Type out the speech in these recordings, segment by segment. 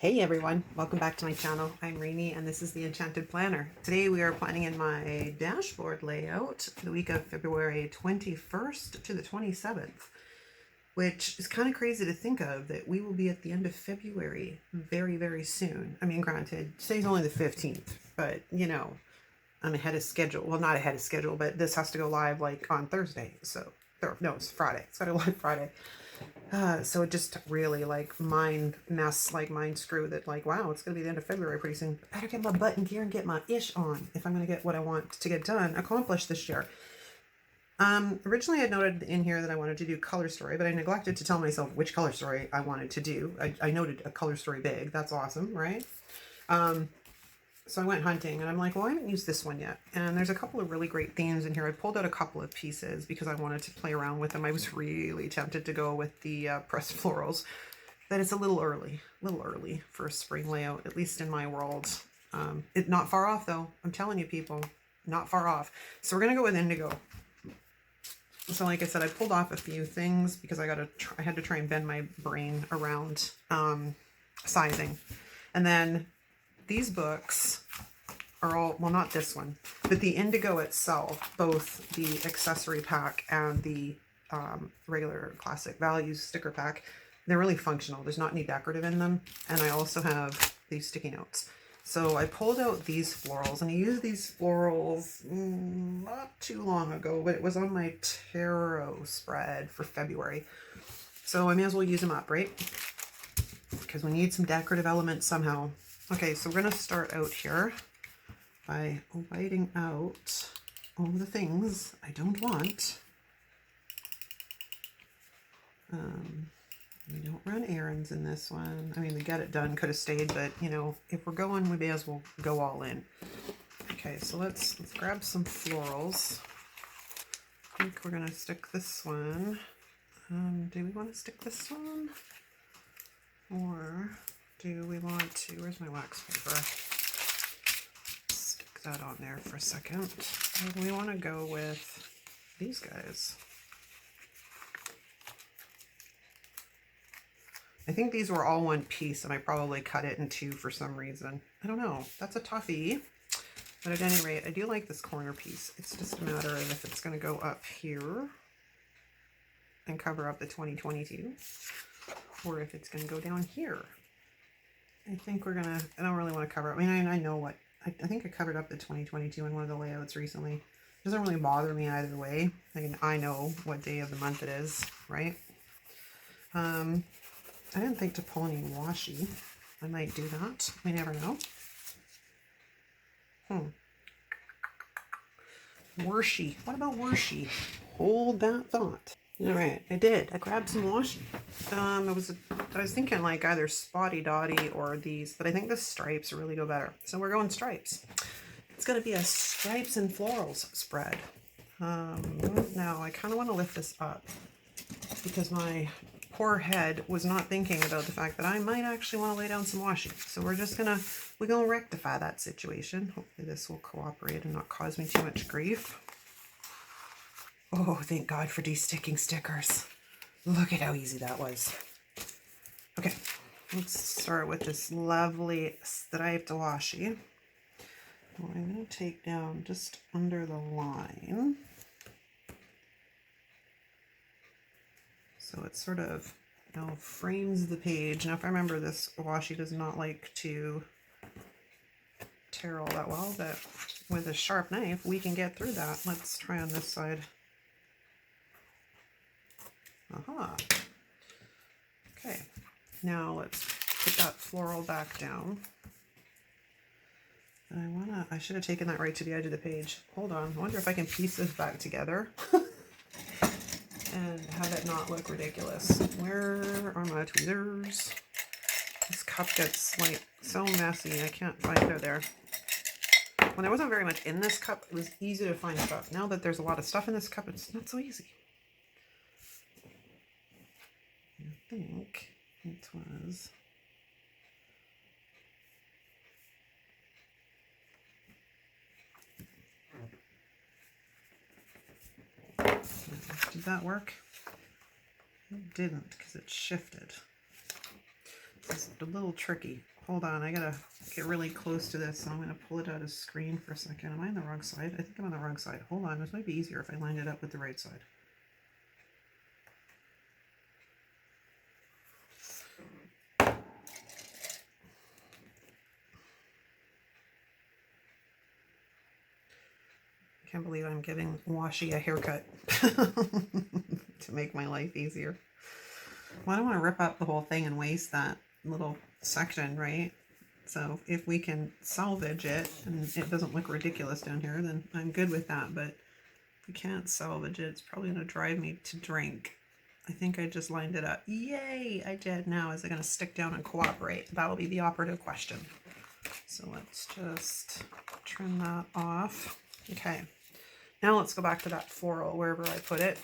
Hey everyone, welcome back to my channel. I'm Reenie and this is the Enchanted Planner. Today we are planning in my dashboard layout for the week of February 21st to the 27th, which is kind of crazy to think of that we will be at the end of February very, very soon. I mean, granted, today's only the 15th, but you know, I'm ahead of schedule. Well, not ahead of schedule, but this has to go live like on Thursday. So, no, it's Friday. It's got to go live Friday. So it just really mind screw that wow, it's going to be the end of February pretty soon. I better get my butt in gear and get my ish on if I'm going to get what I want to get done, accomplished this year. Originally I noted in here that I wanted to do color story, but I neglected to tell myself which color story I wanted to do. I noted a color story big. That's awesome, right? So I went hunting and I'm like, well, I haven't used this one yet. And there's a couple of really great themes in here. I pulled out a couple of pieces because I wanted to play around with them. I was really tempted to go with the pressed florals, but it's a little early for a spring layout, at least in my world. It's not far off though. I'm telling you people, not far off. So we're going to go with Indigo. So like I said, I pulled off a few things because I had to try and bend my brain around sizing. And then these books are all, well, not this one, but the Indigo itself, both the accessory pack and the regular classic values sticker pack, they're really functional. There's not any decorative in them. And I also have these sticky notes. So I pulled out these florals, and I used these florals not too long ago, but it was on my tarot spread for February. So I may as well use them up, right? Because we need some decorative elements somehow. Okay, so we're going to start out here by whiting out all the things I don't want. We don't run errands in this one. I mean, the get it done could have stayed, but you know, if we're going, we may as well go all in. Okay, so let's grab some florals. I think we're going to stick this one. Do we want to stick this one? Or do we want to, where's my wax paper? Stick that on there for a second. And we want to go with these guys. I think these were all one piece and I probably cut it in two for some reason. I don't know. That's a toughie. But at any rate, I do like this corner piece. It's just a matter of if it's going to go up here and cover up the 2022 or if it's going to go down here. I think we're gonna, I don't really want to cover it. I mean, I know what, I think I covered up the 2022 in one of the layouts recently. It doesn't really bother me either way. I mean, I know what day of the month it is, right? I didn't think to pull any washi. I might do that. We never know. Washi. What about washi? Hold that thought. All right, I did. I grabbed some washi. I was thinking like either spotty dotty or these, but I think the stripes really go better. So we're going stripes. It's going to be a stripes and florals spread. Now I kind of want to lift this up because my poor head was not thinking about the fact that I might actually want to lay down some washi. So we're gonna rectify that situation. Hopefully this will cooperate and not cause me too much grief. Oh, thank God for de-sticking stickers. Look at how easy that was. Okay, let's start with this lovely striped washi. Well, I'm going to take down just under the line. So it sort of, you know, frames the page. Now, if I remember, this washi does not like to tear all that well, but with a sharp knife, we can get through that. Let's try on this side. Aha. Okay, now let's put that floral back down. And I should have taken that right to the edge of the page. Hold on, I wonder if I can piece this back together and have it not look ridiculous. Where are my tweezers? This cup gets like so messy, I can't find it there. When there wasn't very much in this cup, it was easy to find stuff. Now that there's a lot of stuff in this cup, it's not so easy. I think it was did that work? It didn't because it shifted. It's a little tricky. Hold on, I gotta get really close to this, so I'm gonna pull it out of screen for a second. Am I on the wrong side? I think I'm on the wrong side. Hold on, this might be easier if I lined it up with the right side. I can't believe I'm giving Washi a haircut to make my life easier. Well, I don't want to rip up the whole thing and waste that little section, right? So if we can salvage it and it doesn't look ridiculous down here, then I'm good with that. But if we can't salvage it, it's probably going to drive me to drink. I think I just lined it up. Yay, I did. Now, is it going to stick down and cooperate? That'll be the operative question. So let's just trim that off. Okay. Now let's go back to that floral, wherever I put it.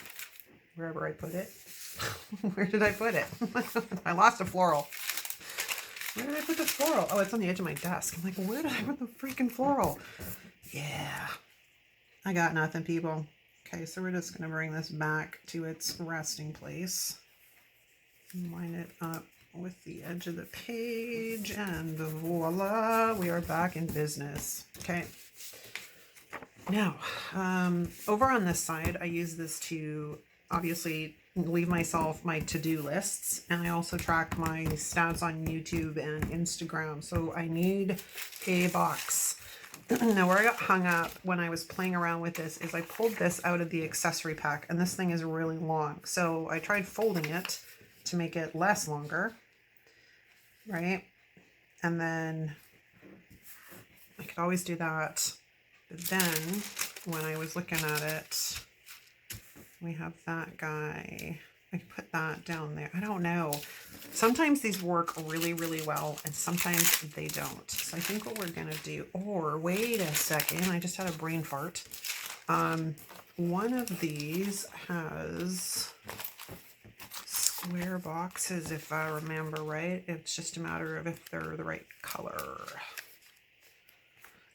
Wherever I put it. Where did I put it? I lost a floral. Where did I put the floral? Oh, it's on the edge of my desk. I'm like, where did I put the freaking floral? Yeah. I got nothing, people. Okay, so we're just going to bring this back to its resting place. Line it up with the edge of the page, and voila, we are back in business. Okay. Now, over on this side, I use this to obviously leave myself my to-do lists, and I also track my stats on YouTube and Instagram. So I need a box. Now, where I got hung up when I was playing around with this is I pulled this out of the accessory pack, and this thing is really long. So I tried folding it to make it less longer, right? And then I could always do that. But then when I was looking at it, we have that guy. I put that down there. I don't know. Sometimes these work really, really well, and sometimes they don't. So I think what we're going to do, or wait a second, I just had a brain fart. One of these has square boxes, if I remember right. It's just a matter of if they're the right color.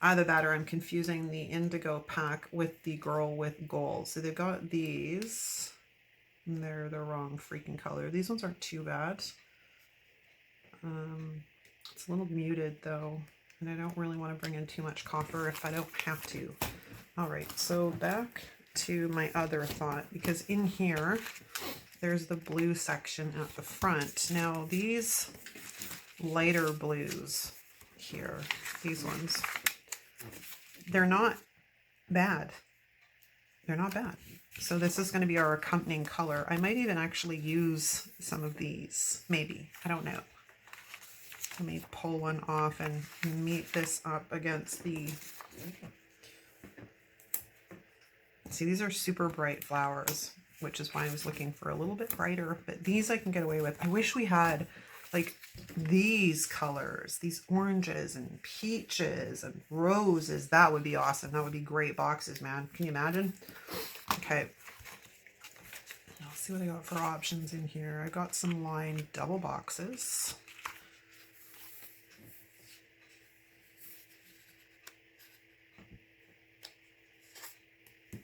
Either that or I'm confusing the Indigo pack with the girl with gold. So they've got these, and they're the wrong freaking color. These ones aren't too bad. It's a little muted though, and I don't really want to bring in too much copper if I don't have to. All right, so back to my other thought, because in here, there's the blue section at the front. Now these lighter blues here, these ones, they're not bad. They're not bad. So this is going to be our accompanying color. I might even actually use some of these, maybe. I don't know. Let me pull one off and meet this up against the... See, these are super bright flowers, which is why I was looking for a little bit brighter, but these I can get away with. I wish we had like these colors, these oranges and peaches and roses. That would be awesome. That would be great boxes, man. Can you imagine? Okay. I'll see what I got for options in here. I got some lined double boxes.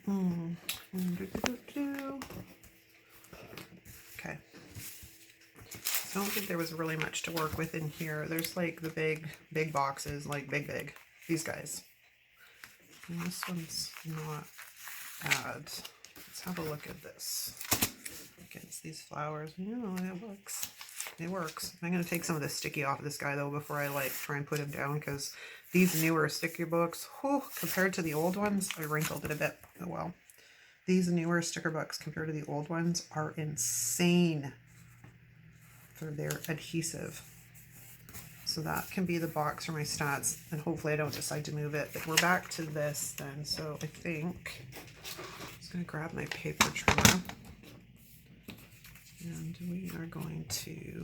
Okay. I don't think there was really much to work with in here. There's like the big boxes, like big. These guys. And this one's not bad. Let's have a look at this. Against these flowers. You know, it works. It works. I'm going to take some of the sticky off of this guy though before I like try and put him down, because these newer sticker books, whew, compared to the old ones, I wrinkled it a bit. Oh well. These newer sticker books compared to the old ones are insane for their adhesive. So that can be the box for my stats, and hopefully I don't decide to move it. But we're back to this then. So I think I'm just going to grab my paper trimmer, and we are going to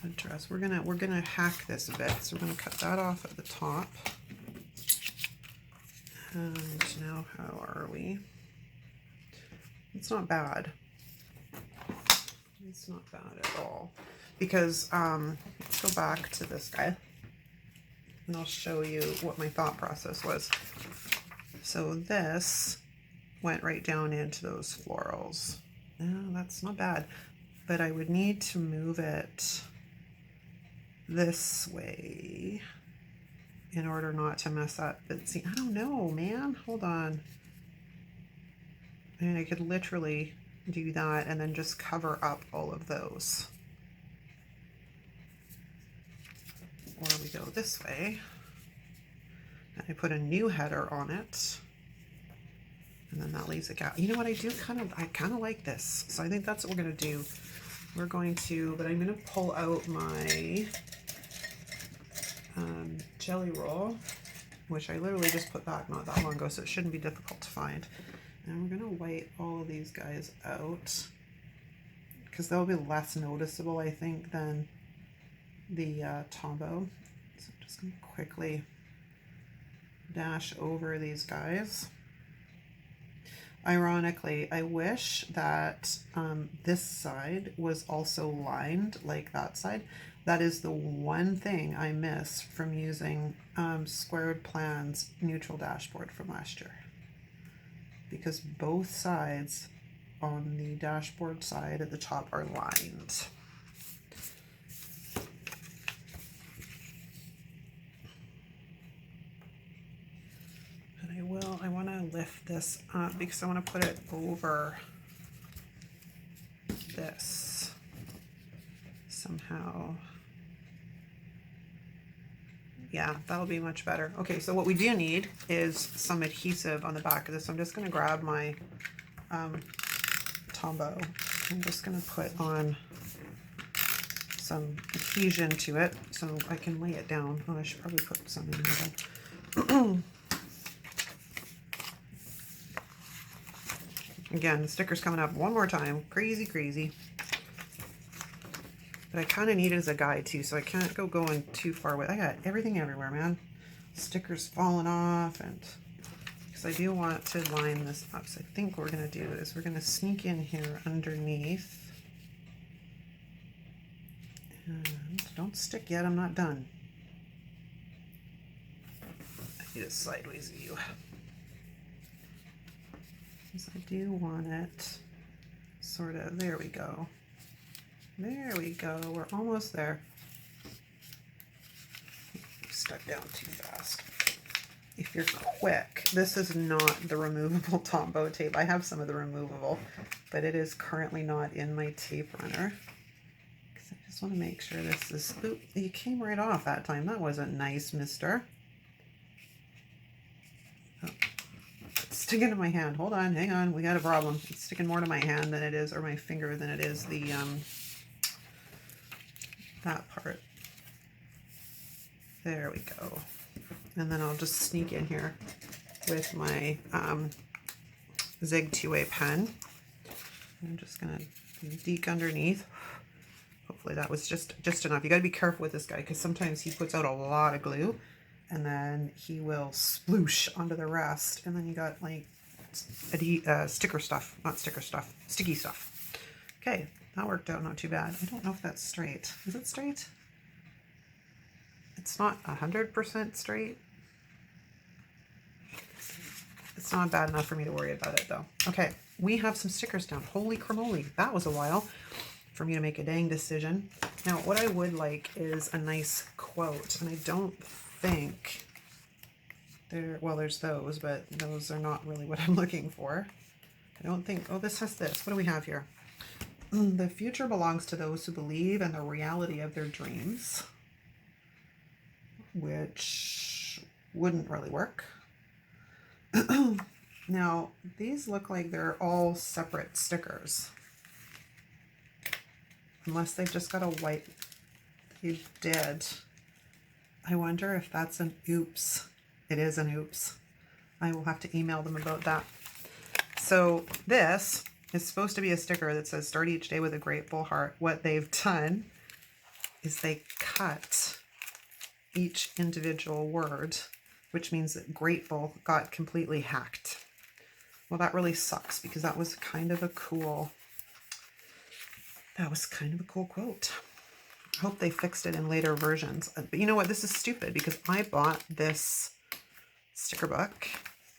address. We're gonna hack this a bit. So we're gonna cut that off at the top. And now how are we? It's not bad. It's not bad at all. Because let's go back to this guy, and I'll show you what my thought process was. So this went right down into those florals. No, that's not bad, but I would need to move it this way in order not to mess up. But see, I don't know, man. Hold on. I mean, I could literally do that and then just cover up all of those. Or we go this way. And I put a new header on it. And then that leaves a gap. You know what, I kind of like this. So I think that's what we're going to do. We're going to, but I'm going to pull out my jelly roll, which I literally just put back not that long ago, so it shouldn't be difficult to find. And we're going to white all of these guys out because they'll be less noticeable, I think, than the Tombow. So I'm just going to quickly dash over these guys. Ironically, I wish that this side was also lined like that side. That is the one thing I miss from using Squared Plan's neutral dashboard from last year. Because both sides on the dashboard side at the top are lined. I want to lift this up because I want to put it over this somehow. Yeah, that'll be much better. Okay, so what we do need is some adhesive on the back of this. So I'm just going to grab my Tombow. I'm just going to put on some adhesion to it so I can lay it down. Oh, I should probably put some in there. Again, the sticker's coming up one more time. Crazy, crazy. But I kind of need it as a guide too, so I can't go going too far away. I got everything everywhere, man. Stickers falling off, and because I do want to line this up. So I think what we're going to do is we're going to sneak in here underneath. And don't stick yet, I'm not done. I need a sideways view. Because I do want it sort of, there we go. There we go, we're almost there. Stuck down too fast. If you're quick, this is not the removable Tombow tape. I have some of the removable, but it is currently not in my tape runner. Because I just want to make sure this is, oop, you came right off that time. That wasn't nice, mister. Oh. It's sticking to my hand. Hold on, hang on, we got a problem. It's sticking more to my hand than it is, or my finger than it is the, that part. There we go. And then I'll just sneak in here with my Zig 2A pen. I'm just gonna deke underneath. Hopefully that was just enough. You gotta be careful with this guy because sometimes he puts out a lot of glue and then he will sploosh onto the rest, and then you got like sticker stuff, not sticker stuff, sticky stuff. Okay, that worked out not too bad. I don't know if that's straight. Is it straight? It's not 100% straight. It's not bad enough for me to worry about it though. Okay, we have some stickers down. Holy cramoly, that was a while for me to make a dang decision. Now, what I would like is a nice quote, and I don't think there, well, there's those, but those are not really what I'm looking for. I don't think, oh, this has this. What do we have here? The future belongs to those who believe in the reality of their dreams, which wouldn't really work. Now, these look like they're all separate stickers. Unless they've just got a white, they did. I wonder if that's an oops. It is an oops. I will have to email them about that. So this is supposed to be a sticker that says start each day with a grateful heart. What they've done is they cut each individual word, which means that grateful got completely hacked. Well, that really sucks because that was kind of a cool, quote. I hope they fixed it in later versions. But you know what? This is stupid because I bought this sticker book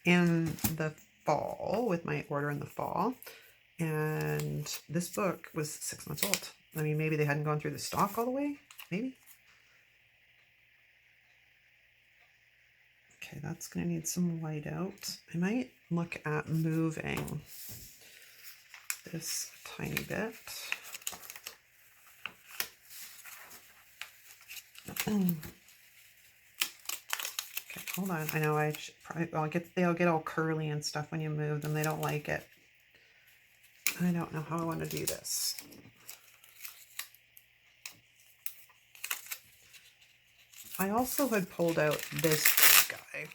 in the fall with my order in the fall. And this book was 6 months old. I mean, maybe they hadn't gone through the stock all the way. Maybe. Okay, that's going to need some white out. I might look at moving this a tiny bit. Okay, hold on. I know I should probably, they'll get all curly and stuff when you move them. They don't like it. I don't know how I want to do this. I also had pulled out this guy,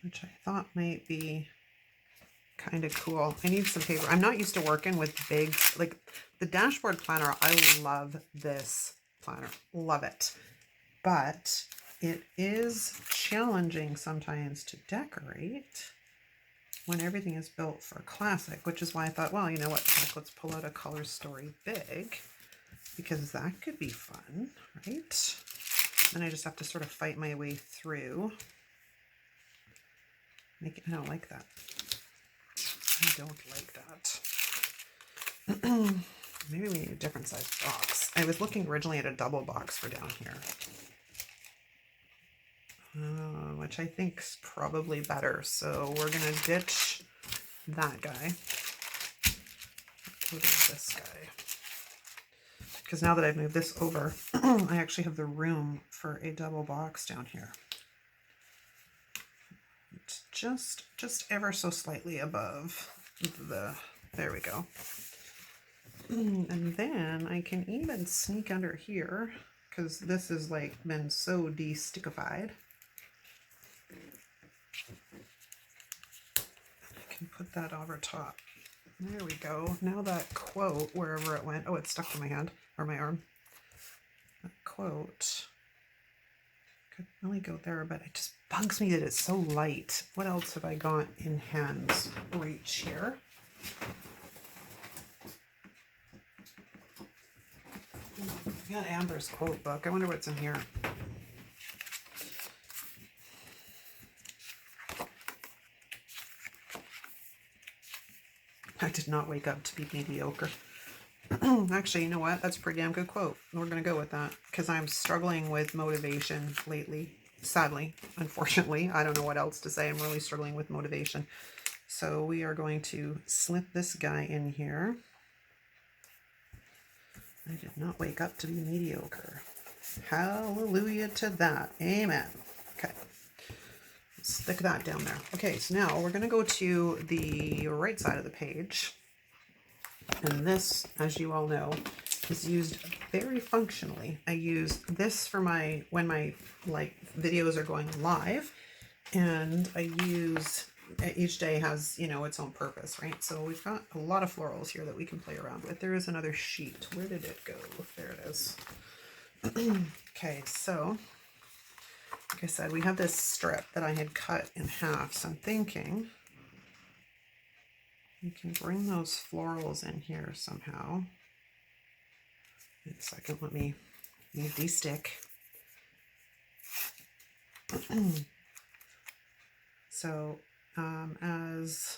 which I thought might be kind of cool. I need some paper. I'm not used to working with big, like the dashboard planner. I love this planner. Love it. But it is challenging sometimes to decorate when everything is built for classic, which is why I thought, well, you know what, heck, let's pull out a Color Story Big, because that could be fun, right? Then I just have to sort of fight my way through. I don't like that. I don't like that. Maybe we need a different size box. I was looking originally at a double box for down here, which I think's probably better. So we're gonna ditch that guy. Go to this guy. Because now that I've moved this over, I actually have the room for a double box down here. It's just ever so slightly above there we go. And then I can even sneak under here, because this has like been so de-stickified. I can put that over top. There we go. Now that quote, wherever it went, oh, it's stuck to my hand or my arm. That quote could really go there, but it just bugs me that it's so light. What else have I got in hand's reach here? I got Amber's quote book. I wonder what's in here. I did not wake up to be mediocre. Actually, you know what? That's a pretty damn good quote. We're going to go with that because I'm struggling with motivation lately. Sadly, unfortunately, I don't know what else to say. I'm really struggling with motivation. So we are going to slip this guy in here. I did not wake up to be mediocre. Hallelujah to that. Amen. Okay. Stick that down there. Okay, so now we're going to go to the right side of the page. And this, as you all know, is used very functionally. I use this for when my videos are going live, and I use each day has, you know, its own purpose, right? So we've got a lot of florals here that we can play around with. There is another sheet. Where did it go? There it is. Okay, so like I said, we have this strip that I had cut in half. So I'm thinking we can bring those florals in here somehow. Wait a second, let me de-stick. So, as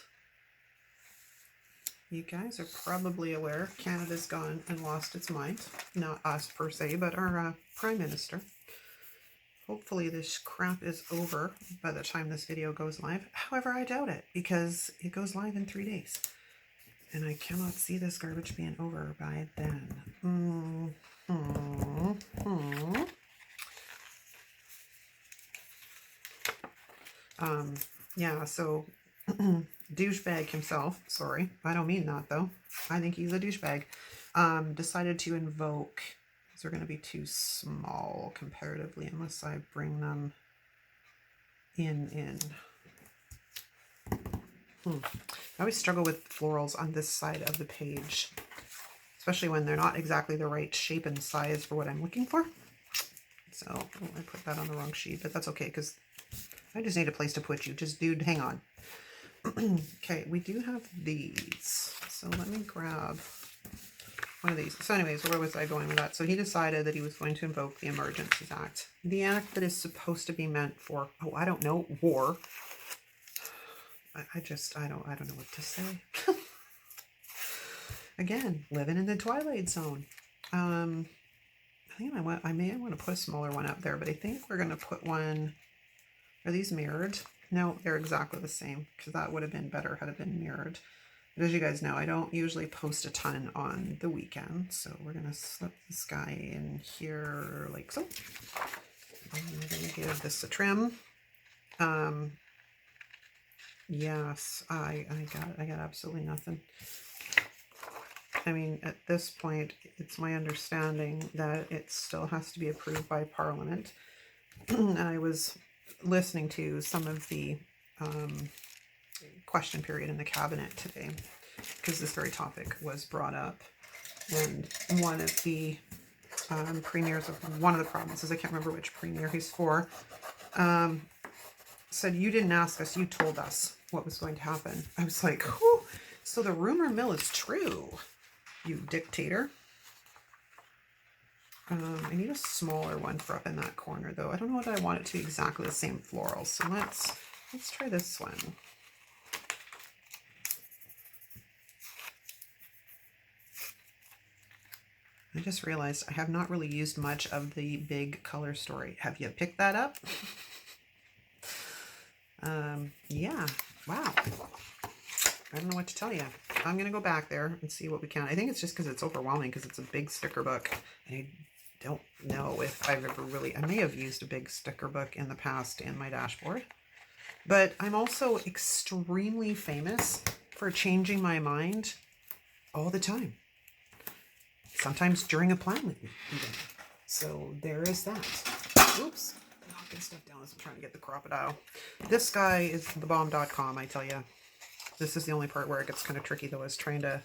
you guys are probably aware, Canada's gone and lost its mind. Not us per se, but our Prime Minister. Hopefully this crap is over by the time this video goes live. However, I doubt it, because it goes live in 3 days. And I cannot see this garbage being over by then. Yeah, so douchebag himself, sorry, I don't mean that though. I think he's a douchebag. Decided to invoke. These are going to be too small comparatively unless I bring them in. I always struggle with florals on this side of the page, especially when they're not exactly the right shape and size for what I'm looking for. So I put that on the wrong sheet, but that's okay because I just need a place to put you. Just, dude, hang on. Okay, we do have these. So let me grab one of these. So anyways, where was I going with that? So he decided that he was going to invoke the Emergencies Act. The act that is supposed to be meant for, oh, I don't know, war. I don't know what to say. Again, living in the Twilight Zone. think I may want to put a smaller one up there, but I think we're going to put one. Are these mirrored? No, they're exactly the same, because that would have been better had it been mirrored. But as you guys know, I don't usually post a ton on the weekend, so we're going to slip this guy in here like so. I'm going to give this a trim. Yes, I got absolutely nothing. I mean, at this point, it's my understanding that it still has to be approved by Parliament. And I was listening to some of the question period in the cabinet today, because this very topic was brought up. And one of the premiers of one of the provinces, I can't remember which premier he's for, said, "You didn't ask us, you told us what was going to happen." I was like, whew, so the rumor mill is true, you dictator. I need a smaller one for up in that corner, though. I don't know whether I want it to be exactly the same floral, so let's try this one. I just realized I have not really used much of the big color story. Have you picked that up? Yeah, wow. I don't know what to tell you. I'm going to go back there and see what we can. I think it's just because it's overwhelming, because it's a big sticker book. And I don't know if I've ever really, I may have used a big sticker book in the past in my dashboard. But I'm also extremely famous for changing my mind all the time. Sometimes during a plan with me, even. So there is that. Oops. Knocking stuff down as I'm trying to get the crocodile. This guy is thebomb.com, I tell you. This is the only part where it gets kind of tricky, though, is trying to...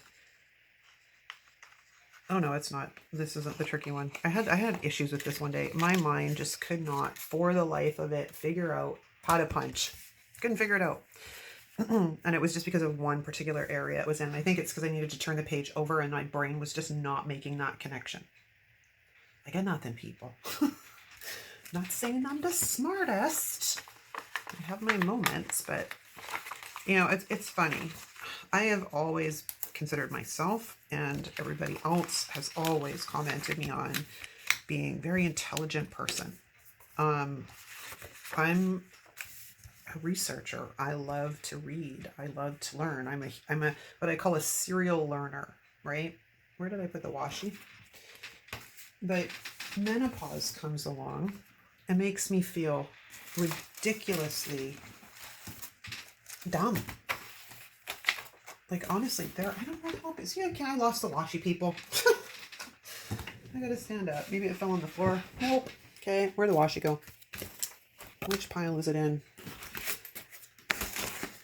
Oh, no, it's not. This isn't the tricky one. I had issues with this one day. My mind just could not, for the life of it, figure out how to punch. Couldn't figure it out. And it was just because of one particular area it was in. I think it's because I needed to turn the page over and my brain was just not making that connection. I got nothing, people. Not saying I'm the smartest. I have my moments, but, you know, it's funny. I have always considered myself, and everybody else has always commented me on being a very intelligent person. I'm a researcher. I love to read. I love to learn. I'm a what I call a serial learner, right? Where did I put the washi? But menopause comes along and makes me feel ridiculously dumb. Like, honestly, I don't know what help is. Yeah, I lost the washi, people. I gotta stand up. Maybe it fell on the floor. Nope. Okay, where'd the washi go? Which pile is it in?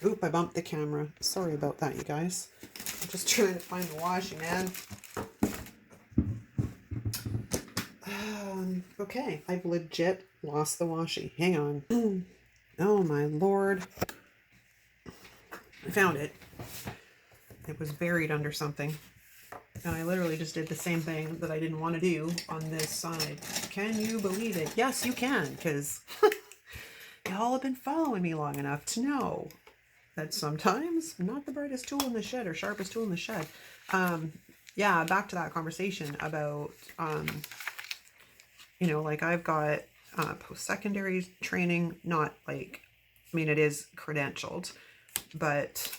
Oop, I bumped the camera. Sorry about that, you guys. I'm just trying to find the washi, man. Okay, I've legit lost the washi. Hang on. Oh my lord. I found it. It was buried under something. And I literally just did the same thing that I didn't want to do on this side. Can you believe it? Yes, you can, because y'all have been following me long enough to know that sometimes I'm not the brightest tool in the shed or sharpest tool in the shed. Yeah, back to that conversation about, you know, like I've got post-secondary training, not like, I mean, it is credentialed, but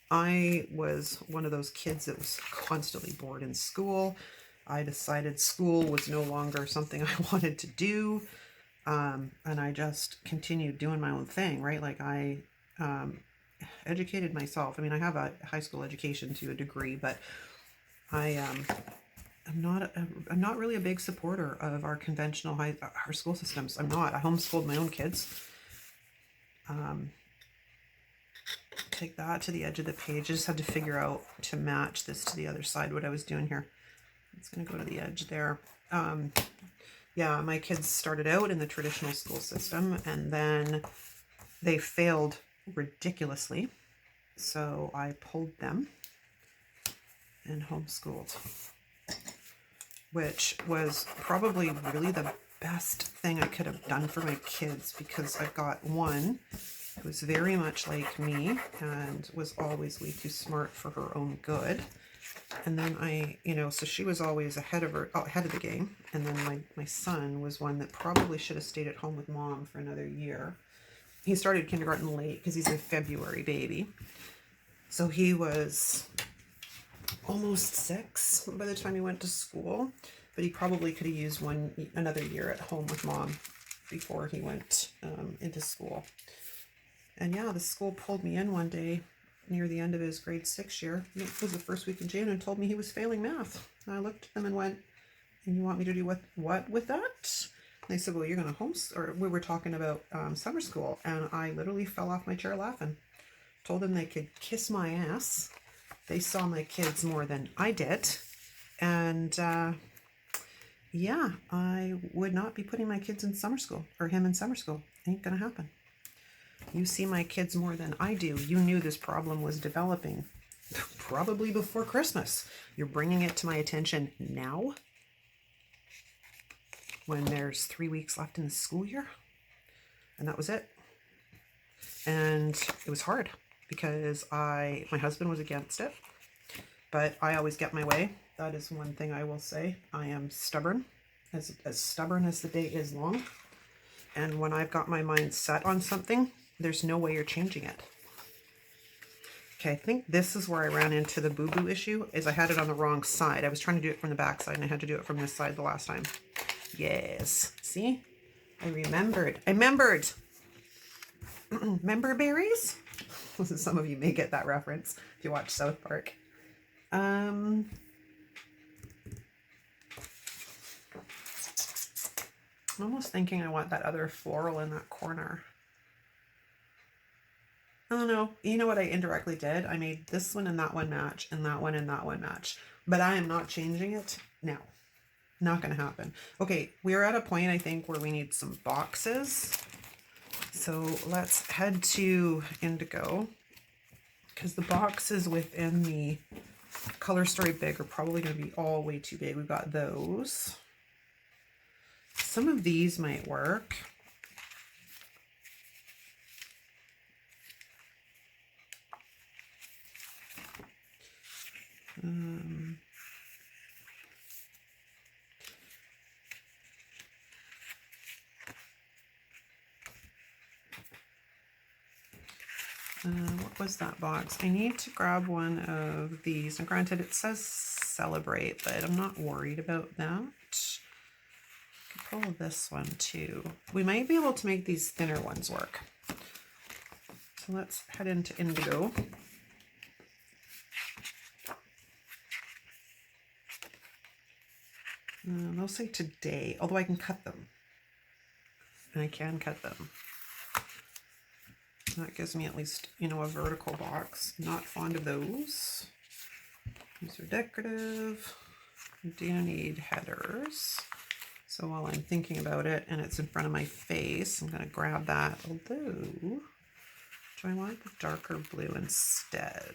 I was one of those kids that was constantly bored in school. I decided school was no longer something I wanted to do. And I just continued doing my own thing, right? Like I educated myself. I mean, I have a high school education to a degree, but I'm not really a big supporter of our conventional our school systems. I'm not. I homeschooled my own kids. Take that to the edge of the page. I just had to figure out to match this to the other side, what I was doing here. It's going to go to the edge there. Yeah, my kids started out in the traditional school system, and then they failed ridiculously. So I pulled them and homeschooled, which was probably really the best thing I could have done for my kids, because I've got one who was very much like me and was always way too smart for her own good. And then so she was always ahead of the game. And then my son was one that probably should have stayed at home with mom for another year. He started kindergarten late because he's a February baby. So he was almost 6 by the time he went to school, but he probably could have used another year at home with mom before he went into school. And yeah, the school pulled me in one day near the end of his grade 6 year. It was the first week in June, and told me he was failing math. And I looked at them and went, "And you want me to do what with that?" And they said, "Well, you're going to or we were talking about summer school." And I literally fell off my chair laughing. Told them they could kiss my ass. They saw my kids more than I did. And yeah, I would not be putting my kids in summer school, or him in summer school. Ain't gonna happen. You see my kids more than I do. You knew this problem was developing probably before Christmas. You're bringing it to my attention now, when there's 3 weeks left in the school year. And that was it. And it was hard because my husband was against it, but I always get my way. That is one thing I will say. I am stubborn, as stubborn as the day is long. And when I've got my mind set on something, there's no way you're changing it. Okay, I think this is where I ran into the boo-boo issue, is I had it on the wrong side. I was trying to do it from the back side, and I had to do it from this side the last time. Yes, see? I remembered. Member berries? Some of you may get that reference if you watch South Park. I'm almost thinking I want that other floral in that corner. I don't know. You know what I indirectly did? I made this one and that one match, and that one and that one match. But I am not changing it now. Not going to happen. Okay, we're at a point, I think, where we need some boxes. So let's head to Indigo, because the boxes within the Color Story Big are probably going to be all way too big. We've got those. Some of these might work. What was that box? I need to grab one of these. And granted, it says celebrate, but I'm not worried about that. I could pull this one too. We might be able to make these thinner ones work. So let's head into Indigo. They'll say today, although I can cut them. And I can cut them. That gives me at least, a vertical box. Not fond of those. These are decorative. I do need headers. So while I'm thinking about it and it's in front of my face, I'm going to grab that. Although, do I want the darker blue instead?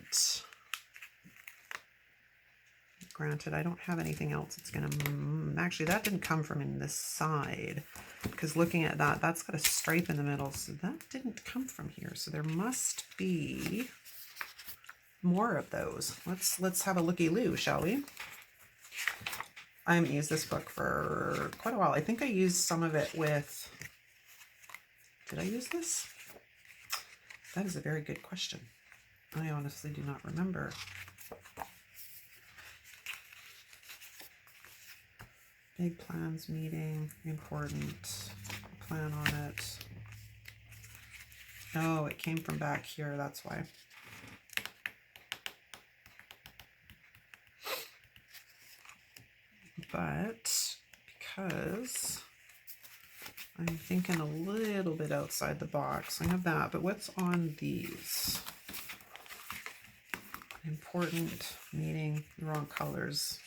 Granted, I don't have anything else. It's going to... Actually, that didn't come from in this side. Because looking at that, that's got a stripe in the middle. So that didn't come from here. So there must be more of those. Let's have a looky-loo, shall we? I haven't used this book for quite a while. I think I used some of it with... Did I use this? That is a very good question. I honestly do not remember. Big plans meeting, important, plan on it. Oh, it came from back here, that's why. But because I'm thinking a little bit outside the box, I have that, but what's on these? Important meeting, wrong colors.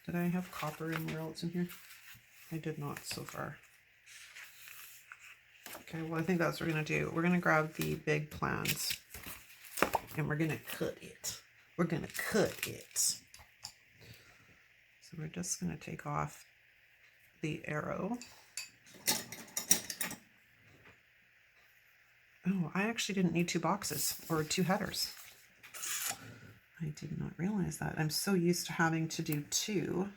Did I have copper anywhere else in here? I did not so far. Okay, well, I think that's what we're going to do. We're going to grab the big plans and we're going to cut it. We're going to cut it. So we're just going to take off the arrow. Oh, I actually didn't need 2 boxes or 2 headers. I did not realize that. I'm so used to having to do two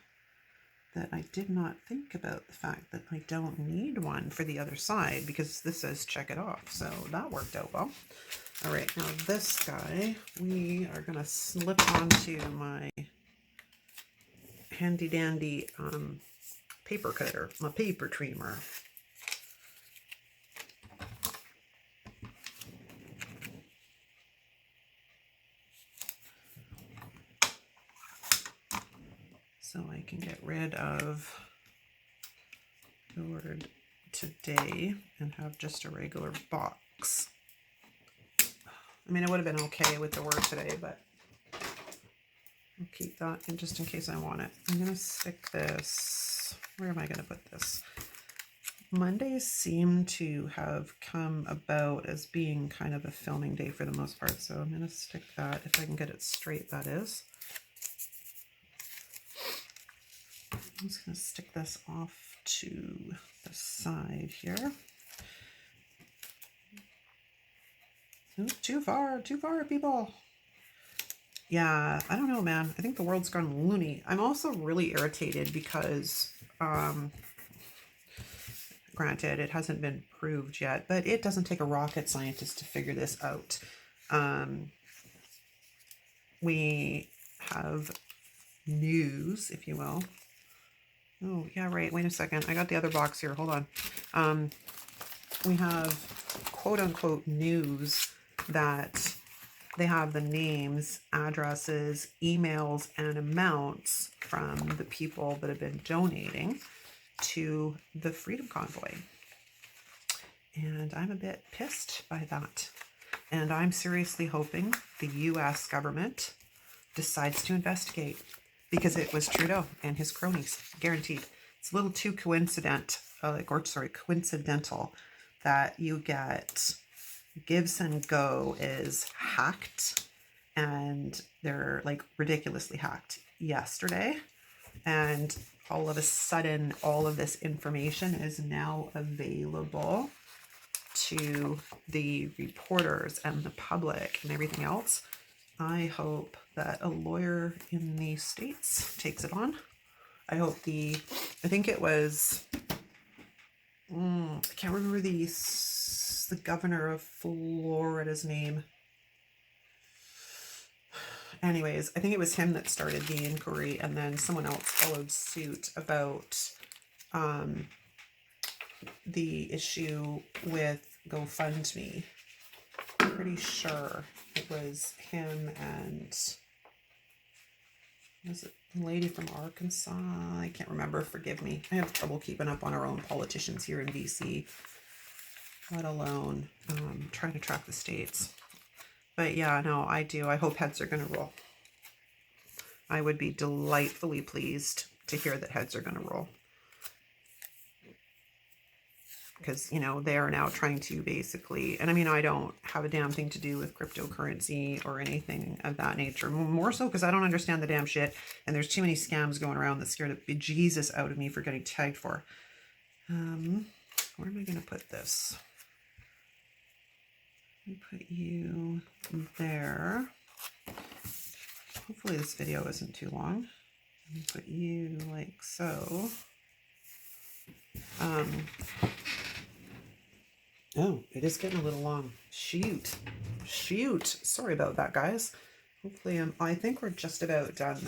that I did not think about the fact that I don't need one for the other side because this says check it off. So that worked out well. All right, now this guy, we are gonna slip onto my handy dandy paper cutter, my paper trimmer. So I can get rid of the word today and have just a regular box. I mean, it would have been okay with the word today, but I'll keep that in just in case I want it. I'm going to stick this, where am I going to put this? Mondays seem to have come about as being kind of a filming day for the most part, so I'm going to stick that, if I can get it straight, that is. I'm just going to stick this off to the side here. Ooh, too far, people. Yeah, I don't know, man. I think the world's gone loony. I'm also really irritated because, granted, it hasn't been proved yet, but it doesn't take a rocket scientist to figure this out. We have news, if you will. Oh, yeah, right. Wait a second. I got the other box here. Hold on. We have quote-unquote news that they have the names, addresses, emails, and amounts from the people that have been donating to the Freedom Convoy. And I'm a bit pissed by that. And I'm seriously hoping the US government decides to investigate because it was Trudeau and his cronies, guaranteed. It's a little too coincidental that you get Gibson Go is hacked, and they're like ridiculously hacked yesterday, and all of a sudden all of this information is now available to the reporters and the public and everything else. I hope that a lawyer in the States takes it on. I hope I think it was, I can't remember the governor of Florida's name. Anyways, I think it was him that started the inquiry, and then someone else followed suit about the issue with GoFundMe. I'm pretty sure it was him and, was it the lady from Arkansas? I can't remember, forgive me. I have trouble keeping up on our own politicians here in BC, let alone trying to track the states. But yeah, no, I do. I hope heads are going to roll. I would be delightfully pleased to hear that heads are going to roll. Because, you know, they are now trying to basically, and I mean, I don't have a damn thing to do with cryptocurrency or anything of that nature. More so because I don't understand the damn shit, and there's too many scams going around that scare the bejesus out of me for getting tagged for. Where am I going to put this? Let me put you there. Hopefully this video isn't too long. Let me put you like so. Oh, it is getting a little long. Shoot. Sorry about that, guys. Hopefully I think we're just about done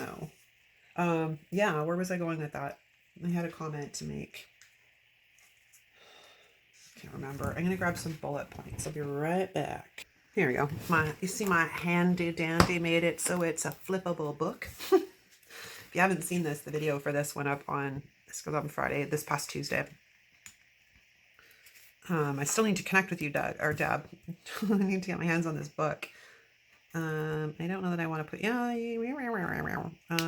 though. Yeah, where was I going with that? I had a comment to make. Can't remember. I'm going to grab some bullet points. I'll be right back. Here we go. You see my handy dandy made it so it's a flippable book. If you haven't seen this, the video for this went up on, this goes up on Friday, this past Tuesday. I still need to connect with you, Doug, or Deb. I need to get my hands on this book. I don't know that I want to put, yeah,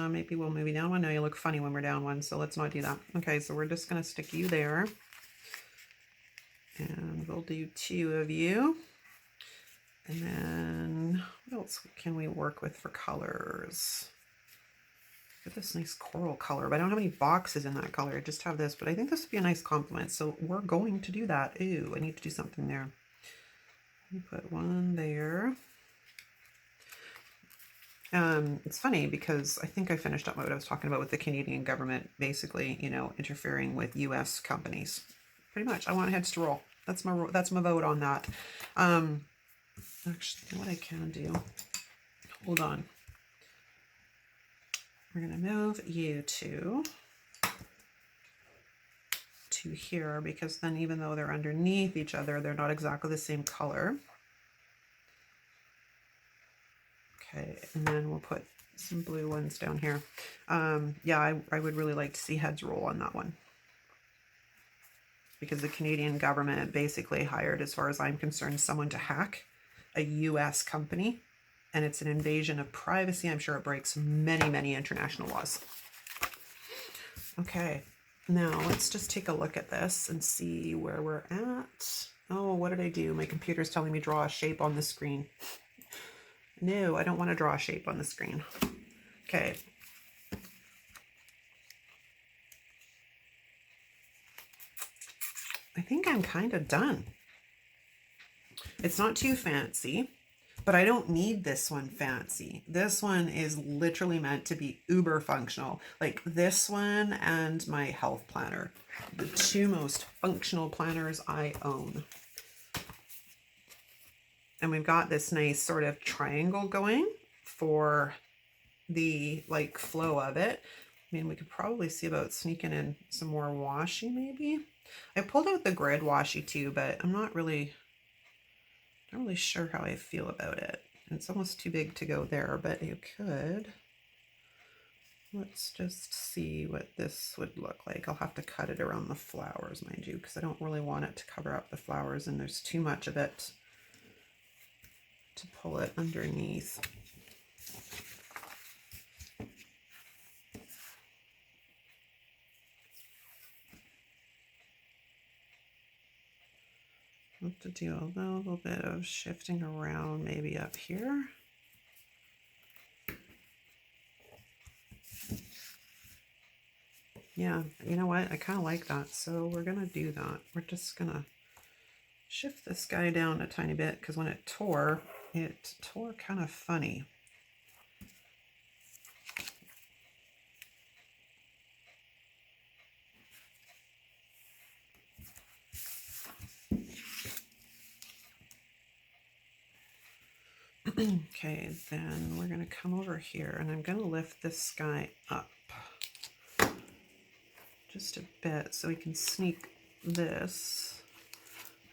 maybe we'll move you down one. No, you look funny when we're down one, so let's not do that. Okay, so we're just going to stick you there. And we'll do two of you. And then what else can we work with for colors? Get this nice coral color, but I don't have any boxes in that color. I just have this, but I think this would be a nice complement. So we're going to do that. Ooh, I need to do something there. Let me put one there. It's funny because I think I finished up what I was talking about with the Canadian government, basically, you know, interfering with U.S. companies. Pretty much. I want heads to roll. That's my vote on that. Actually, what I can do, hold on. We're going to move you to here, because then even though they're underneath each other, they're not exactly the same color. Okay, and then we'll put some blue ones down here. Yeah, I would really like to see heads roll on that one, because the Canadian government basically hired, as far as I'm concerned, someone to hack a US company, and it's an invasion of privacy. I'm sure it breaks many, many international laws. Okay, now let's just take a look at this and see where we're at. Oh, what did I do? My computer's telling me draw a shape on the screen. No, I don't want to draw a shape on the screen. Okay. I think I'm kind of done. It's not too fancy, but I don't need this one fancy. This one is literally meant to be uber functional. Like this one and my health planner, the two most functional planners I own. And we've got this nice sort of triangle going for the like flow of it. I mean, we could probably see about sneaking in some more washi maybe. I pulled out the grid washi too, but I'm not really sure how I feel about it. It's almost too big to go there, but you could. Let's just see what this would look like. I'll have to cut it around the flowers, mind you, because I don't really want it to cover up the flowers, and there's too much of it to pull it underneath. I'll have to do a little bit of shifting around maybe up here. Yeah, you know what? I kind of like that. So we're going to do that. We're just going to shift this guy down a tiny bit, because when it tore kind of funny. Okay, then we're going to come over here, and I'm going to lift this guy up just a bit so we can sneak this.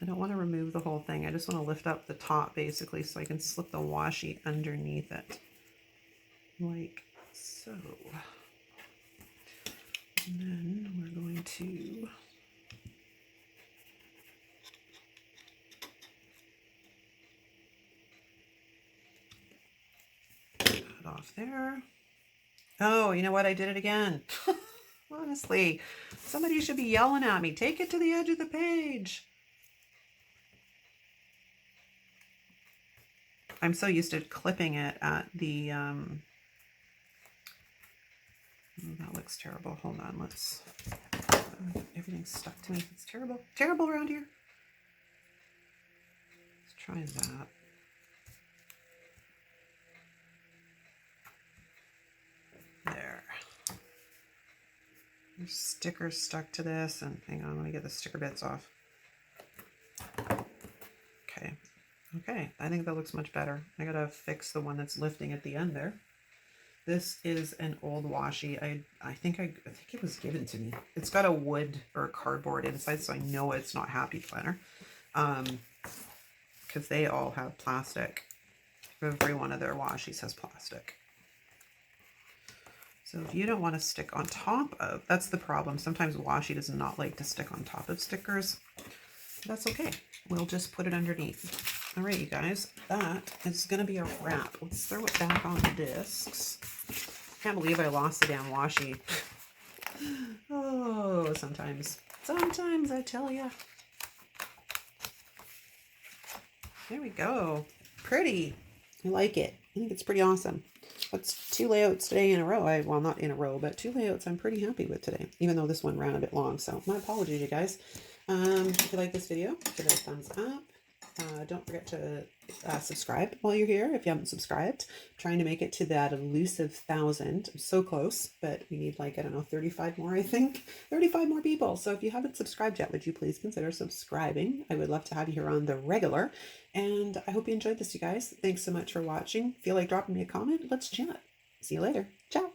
I don't want to remove the whole thing. I just want to lift up the top basically so I can slip the washi underneath it, like so. And then we're going to cut off there. Oh, you know what? I did it again. Honestly, somebody should be yelling at me. Take it to the edge of the page. I'm so used to clipping it at the, oh, that looks terrible. Hold on, let's, everything's stuck to me. It's terrible. Terrible around here. Let's try that. There. There's stickers stuck to this, and hang on, let me get the sticker bits off. Okay. Okay, I think that looks much better. I gotta fix the one that's lifting at the end there. This is an old washi. I think it was given to me. It's got a wood or a cardboard inside, so I know it's not Happy Planner. Because they all have plastic. Every one of their washis has plastic. So if you don't want to stick on top of, that's the problem. Sometimes washi does not like to stick on top of stickers. That's okay. We'll just put it underneath. All right, you guys, that is going to be a wrap. Let's throw it back on the discs. Can't believe I lost the damn washi. Oh, sometimes I tell ya. There we go. Pretty. I like it. I think it's pretty awesome. That's 2 layouts today in a row. Well, not in a row, but 2 layouts I'm pretty happy with today, even though this one ran a bit long. So my apologies, you guys. If you like this video, give it a thumbs up. Don't forget to subscribe while you're here if you haven't subscribed. I'm trying to make it to that elusive 1,000. I'm so close, but we need like, I don't know, 35 more, I think. 35 more people. So if you haven't subscribed yet, would you please consider subscribing? I would love to have you here on the regular. And I hope you enjoyed this, you guys. Thanks so much for watching. Feel like dropping me a comment? Let's chat. See you later. Ciao.